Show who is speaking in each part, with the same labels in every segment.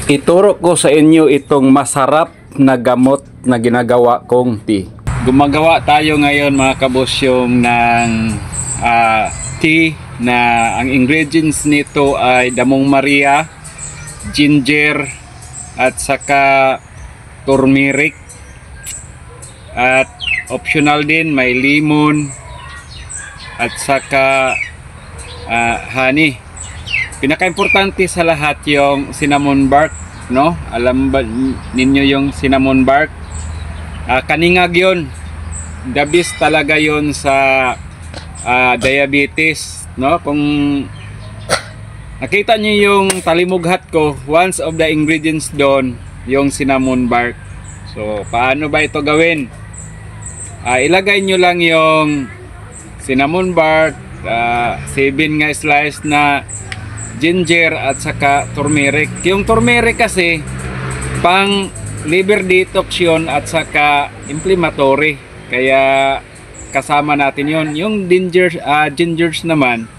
Speaker 1: Ituro ko sa inyo itong masarap na gamot na ginagawa kong tea. Gumagawa tayo ngayon mga kabosyong ng tea na ang ingredients nito ay damong Maria, ginger at saka turmeric, at optional din may lemon at saka honey. Pinaka-importante sa lahat yung cinnamon bark, no? Alam ba ninyo yung cinnamon bark? Kaningag yun. The best talaga yun sa diabetes, no? Kung nakita nyo yung talimughat ko, one of the ingredients doon yung cinnamon bark. So paano ba ito gawin? Ilagay nyo lang yung cinnamon bark, 7 nga slice na ginger at saka turmeric. Yung turmeric kasi pang liver detox yun at saka inflammatory, kaya kasama natin yun. Yung gingers naman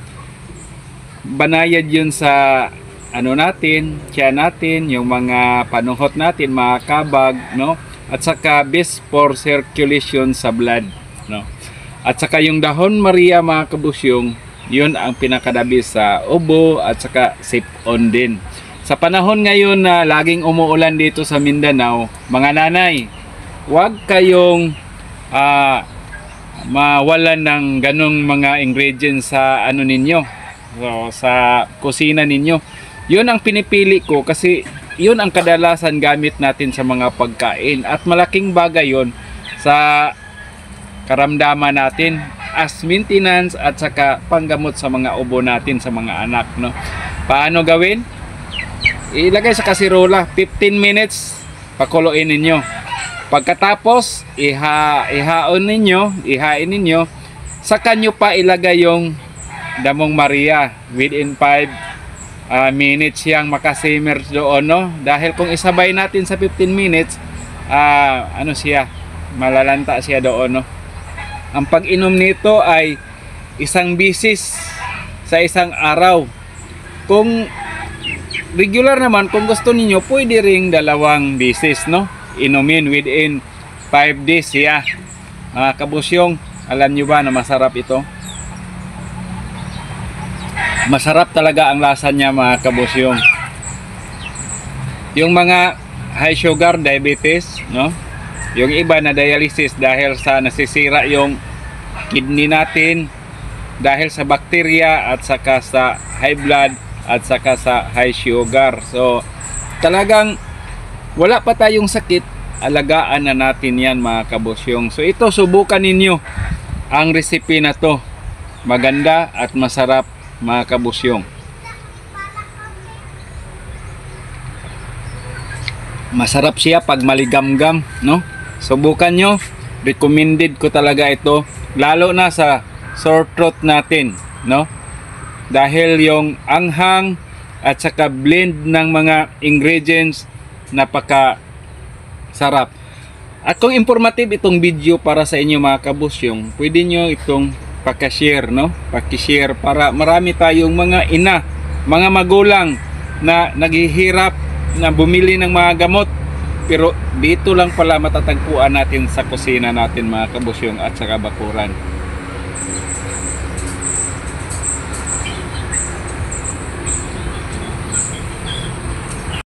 Speaker 1: banayad yun sa ano natin, tiyan natin, yung mga panuhot natin, mga kabag, no? At saka best for circulation sa blood, no? At saka yung dahon Maria mga kabusyong, yun ang pinakadabis sa ubo at saka sip-on din. Sa panahon ngayon na laging umuulan dito sa Mindanao, mga nanay, huwag kayong mawalan ng ganong mga ingredients sa ano ninyo, so, sa kusina ninyo. Yun ang pinipili ko kasi yun ang kadalasan gamit natin sa mga pagkain at malaking bagay yun sa karamdaman natin as maintenance at saka panggamot sa mga ubo natin sa mga anak, no? Paano gawin? Ilagay sa kasirola, 15 minutes pakuluin ninyo. Pagkatapos ihain ninyo, saka nyo pa ilagay yung damong Maria. Within 5 minutes yang makasimmer doon, no? Dahil kung isabay natin sa 15 minutes, ano siya, malalanta siya doon, no? Ang pag-inom nito ay isang bisis sa isang araw. Kung regular naman, kung gusto niyo, pwede ring 2 bisis, no? Inumin within 5 days siya. Mga kabusyong, alam niyo ba na masarap ito? Masarap talaga ang lasa niya mga kabusyong. Yung mga high sugar diabetes, no? Yung iba na dialysis dahil sa nasisira yung kidney natin dahil sa bakterya at saka sa high blood at saka sa high sugar. So talagang wala pa tayong sakit, alagaan na natin yan mga kabusyong. So ito, subukan ninyo ang recipe na to. Maganda at masarap mga kabusyong. Masarap siya pag maligamgam, no? Subukan nyo, recommended ko talaga ito, lalo na sa sore throat natin, no? Dahil yung anghang at saka blend ng mga ingredients, napaka sarap. At kung informative itong video para sa inyo mga kabusyong, pwede nyo itong pakishare, no? Pakishare para marami tayong mga ina, mga magulang na naghihirap na bumili ng mga gamot, pero dito lang pala matatagpuan natin sa kusina natin mga kabusyong at saka bakuran.